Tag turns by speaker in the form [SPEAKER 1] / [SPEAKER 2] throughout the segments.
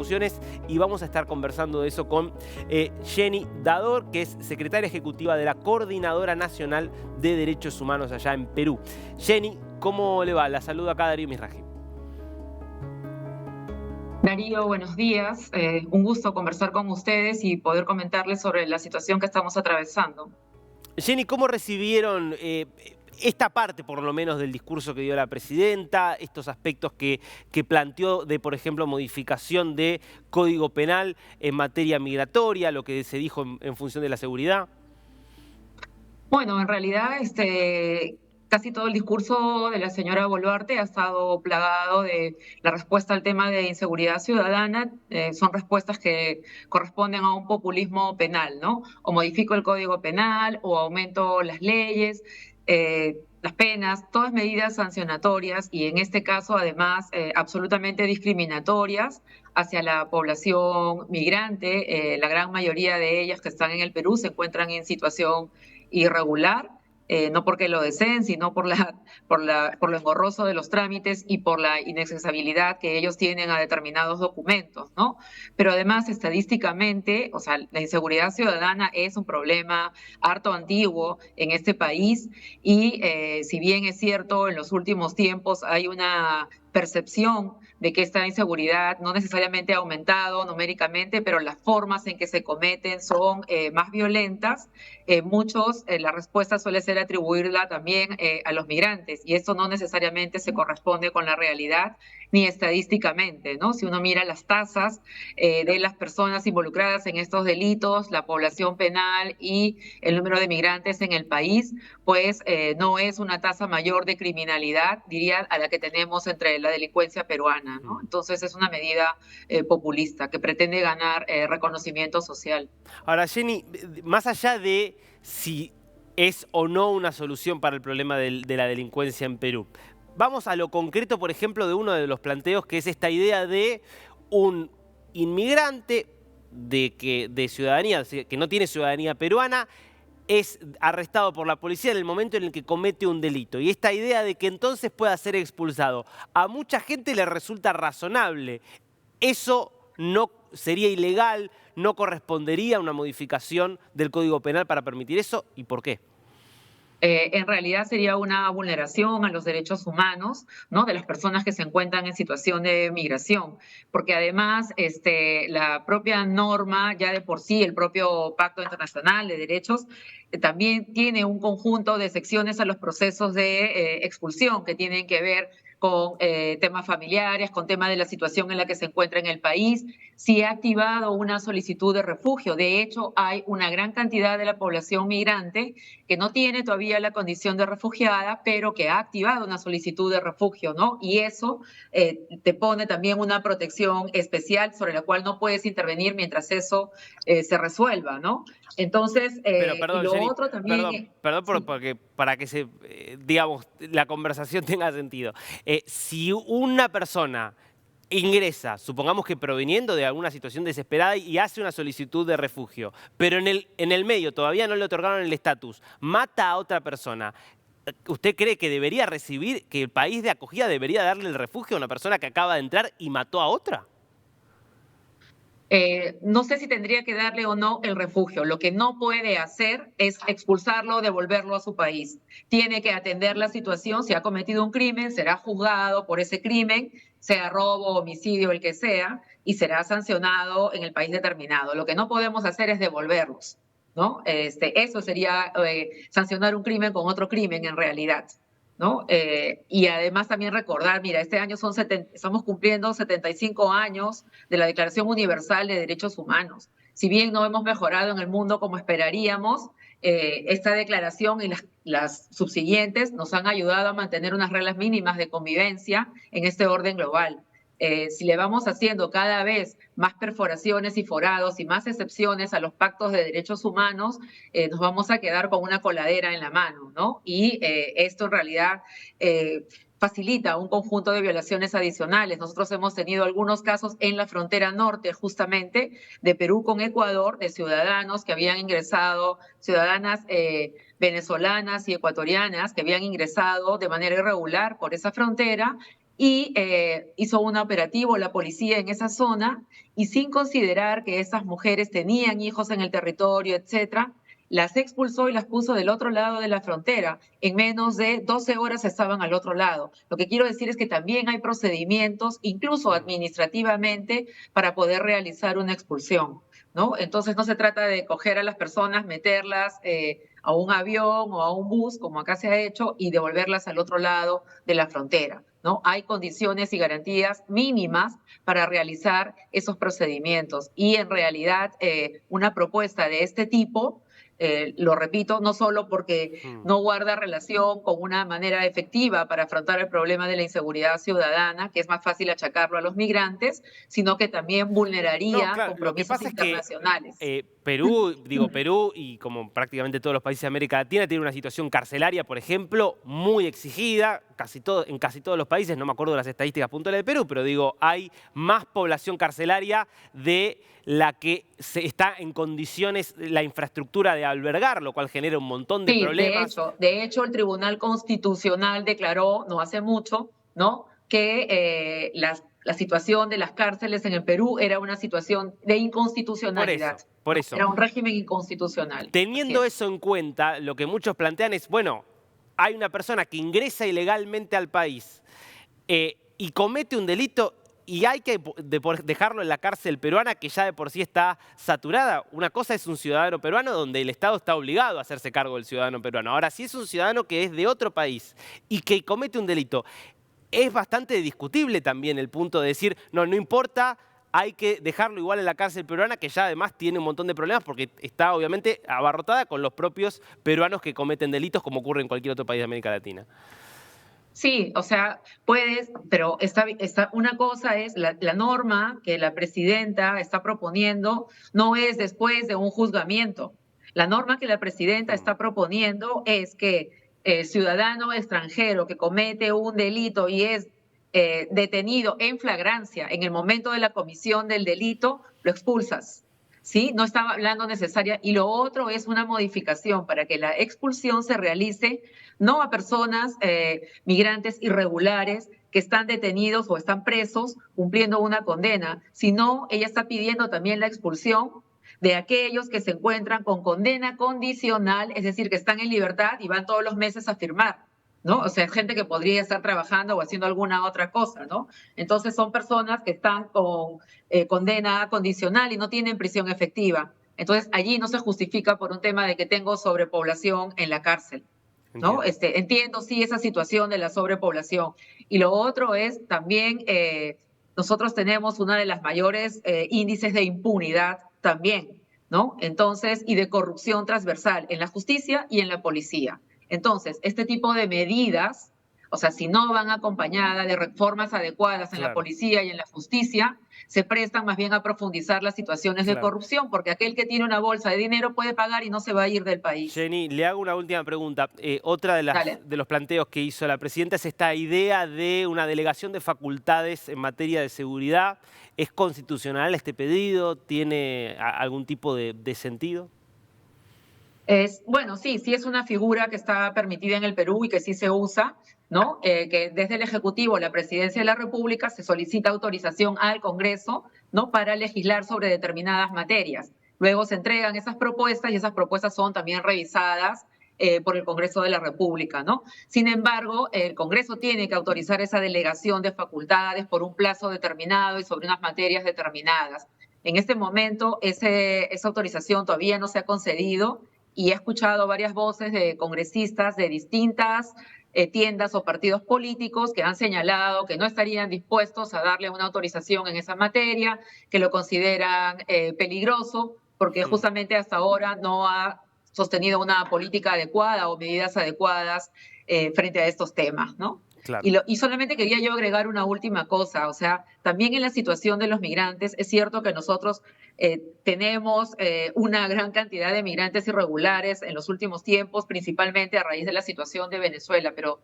[SPEAKER 1] repercusiones y vamos a estar conversando de eso con Jenny Dador, que es secretaria ejecutiva de la Coordinadora Nacional de Derechos Humanos allá en Perú. Jenny, ¿cómo le va? La saludo acá Darío Misraji.
[SPEAKER 2] Darío, buenos días. Un gusto conversar con ustedes y poder comentarles sobre la situación que estamos atravesando.
[SPEAKER 1] Jenny, ¿cómo recibieron esta parte, por lo menos, del discurso que dio la presidenta, estos aspectos que planteó de, por ejemplo, modificación de Código Penal en materia migratoria, lo que se dijo en función de la seguridad?
[SPEAKER 2] Bueno, en realidad, casi todo el discurso de la señora Boluarte ha estado plagado de la respuesta al tema de inseguridad ciudadana. Son respuestas que corresponden a un populismo penal, ¿no? O modifico el Código Penal o aumento las leyes. Las penas, todas medidas sancionatorias y en este caso además absolutamente discriminatorias hacia la población migrante. La gran mayoría de ellas que están en el Perú se encuentran en situación irregular, no porque lo deseen, sino por lo engorroso de los trámites y por la inaccesibilidad que ellos tienen a determinados documentos, ¿no? Pero además, estadísticamente, o sea, la inseguridad ciudadana es un problema harto antiguo en este país y si bien es cierto, en los últimos tiempos hay una percepción de que esta inseguridad no necesariamente ha aumentado numéricamente, pero las formas en que se cometen son más violentas. La respuesta suele ser atribuirla también a los migrantes y esto no necesariamente se corresponde con la realidad ni estadísticamente, ¿no? Si uno mira las tasas de las personas involucradas en estos delitos, la población penal y el número de migrantes en el país, pues no es una tasa mayor de criminalidad, diría, a la que tenemos entre la delincuencia peruana, ¿no? Entonces es una medida populista que pretende ganar reconocimiento social.
[SPEAKER 1] Ahora, Jenny, más allá de si es o no una solución para el problema de la delincuencia en Perú, vamos a lo concreto, por ejemplo, de uno de los planteos, que es esta idea de un inmigrante de ciudadanía, que no tiene ciudadanía peruana, es arrestado por la policía en el momento en el que comete un delito. Y esta idea de que entonces pueda ser expulsado, a mucha gente le resulta razonable. Eso no sería ilegal, no correspondería a una modificación del Código Penal para permitir eso. ¿Y por qué?
[SPEAKER 2] En realidad sería una vulneración a los derechos humanos, ¿no? De las personas que se encuentran en situación de migración, porque además la propia norma, ya de por sí, el propio Pacto Internacional de Derechos, también tiene un conjunto de secciones a los procesos de expulsión que tienen que ver con temas familiares, con temas de la situación en la que se encuentra en el país. Si ha activado una solicitud de refugio. De hecho, hay una gran cantidad de la población migrante que no tiene todavía la condición de refugiada, pero que ha activado una solicitud de refugio, ¿no? Y eso te pone también una protección especial sobre la cual no puedes intervenir mientras eso se resuelva, ¿no? Entonces,
[SPEAKER 1] Pero
[SPEAKER 2] y
[SPEAKER 1] perdón,
[SPEAKER 2] lo
[SPEAKER 1] Jenny,
[SPEAKER 2] otro también,
[SPEAKER 1] perdón
[SPEAKER 2] sí.
[SPEAKER 1] porque para que digamos, la conversación tenga sentido. Si una persona ingresa, supongamos que proveniendo de alguna situación desesperada y hace una solicitud de refugio, pero en el medio todavía no le otorgaron el estatus, mata a otra persona, ¿usted cree que debería recibir, que el país de acogida debería darle el refugio a una persona que acaba de entrar y mató a otra?
[SPEAKER 2] No sé si tendría que darle o no el refugio. Lo que no puede hacer es expulsarlo, devolverlo a su país. Tiene que atender la situación. Si ha cometido un crimen, será juzgado por ese crimen, sea robo, homicidio, el que sea, y será sancionado en el país determinado. Lo que no podemos hacer es devolverlos, ¿no? Eso sería sancionar un crimen con otro crimen en realidad, ¿no? Y además también recordar, mira, este año estamos cumpliendo 75 años de la Declaración Universal de Derechos Humanos. Si bien no hemos mejorado en el mundo como esperaríamos, esta declaración y las subsiguientes nos han ayudado a mantener unas reglas mínimas de convivencia en este orden global. Si le vamos haciendo cada vez más perforaciones y forados y más excepciones a los pactos de derechos humanos, nos vamos a quedar con una coladera en la mano, ¿no? Y esto en realidad facilita un conjunto de violaciones adicionales. Nosotros hemos tenido algunos casos en la frontera norte, justamente, de Perú con Ecuador, de ciudadanos que habían ingresado, ciudadanas venezolanas y ecuatorianas que habían ingresado de manera irregular por esa frontera y hizo un operativo la policía en esa zona y sin considerar que esas mujeres tenían hijos en el territorio, etcétera, las expulsó y las puso del otro lado de la frontera. En menos de 12 horas estaban al otro lado. Lo que quiero decir es que también hay procedimientos, incluso administrativamente, para poder realizar una expulsión, ¿no? Entonces no se trata de coger a las personas, meterlas a un avión o a un bus, como acá se ha hecho, y devolverlas al otro lado de la frontera, ¿no? Hay condiciones y garantías mínimas para realizar esos procedimientos. Y en realidad una propuesta de este tipo, lo repito, no solo porque no guarda relación con una manera efectiva para afrontar el problema de la inseguridad ciudadana, que es más fácil achacarlo a los migrantes, sino que también
[SPEAKER 1] No,
[SPEAKER 2] vulneraría
[SPEAKER 1] claro, lo que
[SPEAKER 2] compromisos
[SPEAKER 1] pasa es que
[SPEAKER 2] internacionales.
[SPEAKER 1] Perú y como prácticamente todos los países de América Latina tiene una situación carcelaria, por ejemplo, muy exigida, en casi todos los países, no me acuerdo de las estadísticas puntuales de Perú, pero digo, hay más población carcelaria de la que está en condiciones la infraestructura de albergar, lo cual genera un montón de
[SPEAKER 2] Sí,
[SPEAKER 1] problemas.
[SPEAKER 2] de hecho, el Tribunal Constitucional declaró no hace mucho, ¿no?, que la situación de las cárceles en el Perú era una situación de inconstitucionalidad,
[SPEAKER 1] Por
[SPEAKER 2] ¿no?
[SPEAKER 1] eso.
[SPEAKER 2] Era un régimen inconstitucional. Así
[SPEAKER 1] Teniendo
[SPEAKER 2] es.
[SPEAKER 1] eso en cuenta, lo que muchos plantean es, bueno, hay una persona que ingresa ilegalmente al país y comete un delito y hay que dejarlo en la cárcel peruana que ya de por sí está saturada. Una cosa es un ciudadano peruano donde el Estado está obligado a hacerse cargo del ciudadano peruano. Ahora, si es un ciudadano que es de otro país y que comete un delito, es bastante discutible también el punto de decir, no, no importa, hay que dejarlo igual en la cárcel peruana, que ya además tiene un montón de problemas porque está obviamente abarrotada con los propios peruanos que cometen delitos como ocurre en cualquier otro país de América Latina.
[SPEAKER 2] Sí, o sea, puedes, pero una cosa es la norma que la presidenta está proponiendo no es después de un juzgamiento. La norma que la presidenta
[SPEAKER 1] Mm.
[SPEAKER 2] está proponiendo es que el ciudadano extranjero que comete un delito y es detenido en flagrancia en el momento de la comisión del delito, lo expulsas. ¿Sí? No estaba hablando necesaria. Y lo otro es una modificación para que la expulsión se realice no a personas migrantes irregulares que están detenidos o están presos cumpliendo una condena, sino ella está pidiendo también la expulsión de aquellos que se encuentran con condena condicional, es decir, que están en libertad y van todos los meses a firmar, ¿no? O sea, gente que podría estar trabajando o haciendo alguna otra cosa, ¿no? Entonces son personas que están con condena condicional y no tienen prisión efectiva. Entonces allí no se justifica por un tema de que tengo sobrepoblación en la cárcel, ¿no?
[SPEAKER 1] Entiendo.
[SPEAKER 2] Entiendo, sí, esa situación de la sobrepoblación. Y lo otro es también, nosotros tenemos una de las mayores índices de impunidad también, ¿no? Entonces, y de corrupción transversal en la justicia y en la policía. Entonces, este tipo de medidas, o sea, si no van acompañadas de reformas adecuadas en la
[SPEAKER 1] Claro,
[SPEAKER 2] policía y en la justicia, se prestan más bien a profundizar las situaciones de
[SPEAKER 1] claro.
[SPEAKER 2] corrupción, porque aquel que tiene una bolsa de dinero puede pagar y no se va a ir del país.
[SPEAKER 1] Jenny, le hago una última pregunta. Otra
[SPEAKER 2] Dale.
[SPEAKER 1] de los planteos que hizo la presidenta es esta idea de una delegación de facultades en materia de seguridad. ¿Es constitucional este pedido? ¿Tiene algún tipo de sentido?
[SPEAKER 2] Bueno, sí, sí es una figura que está permitida en el Perú y que sí se usa, ¿no? Que desde el Ejecutivo, la Presidencia de la República, se solicita autorización al Congreso, ¿no?, para legislar sobre determinadas materias. Luego se entregan esas propuestas y esas propuestas son también revisadas por el Congreso de la República, ¿no? Sin embargo, el Congreso tiene que autorizar esa delegación de facultades por un plazo determinado y sobre unas materias determinadas. En este momento, esa autorización todavía no se ha concedido y he escuchado varias voces de congresistas de distintas tiendas o partidos políticos que han señalado que no estarían dispuestos a darle una autorización en esa materia, que lo consideran peligroso, porque
[SPEAKER 1] Hmm,
[SPEAKER 2] justamente hasta ahora no ha sostenido una política adecuada o medidas adecuadas frente a estos temas, ¿no?
[SPEAKER 1] claro.
[SPEAKER 2] Y solamente quería yo agregar una última cosa, o sea, también en la situación de los migrantes, es cierto que nosotros tenemos una gran cantidad de migrantes irregulares en los últimos tiempos, principalmente a raíz de la situación de Venezuela, pero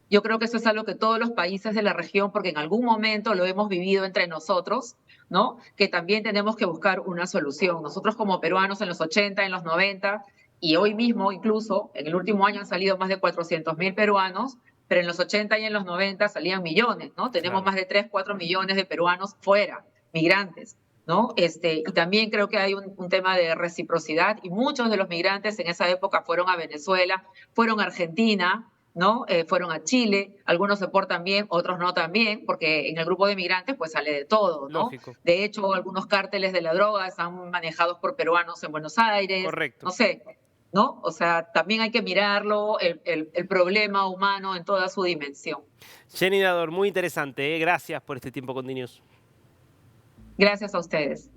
[SPEAKER 2] yo creo que eso es algo que todos los países de la región, porque en algún momento lo hemos vivido entre nosotros, ¿no? Que también tenemos que buscar una solución. Nosotros como peruanos en los 80, en los 90 y hoy mismo incluso, en el último año han salido más de 400.000 peruanos, pero en los 80 y en los 90 salían millones, ¿no? Tenemos
[SPEAKER 1] Claro.
[SPEAKER 2] más de 3, 4 millones de peruanos fuera, migrantes, ¿no? Y también creo que hay un tema de reciprocidad y muchos de los migrantes en esa época fueron a Venezuela, fueron a Argentina, ¿no? Fueron a Chile, algunos se portan bien, otros no tan bien, porque en el grupo de migrantes pues sale de todo, ¿no?
[SPEAKER 1] Lógico.
[SPEAKER 2] De hecho, algunos cárteles de la droga están manejados por peruanos en Buenos Aires,
[SPEAKER 1] Correcto.
[SPEAKER 2] no sé, ¿no? O sea, también hay que mirarlo, el problema humano en toda su dimensión.
[SPEAKER 1] Jenny Dador, muy interesante, ¿eh? Gracias por este tiempo con DNews.
[SPEAKER 2] Gracias a ustedes.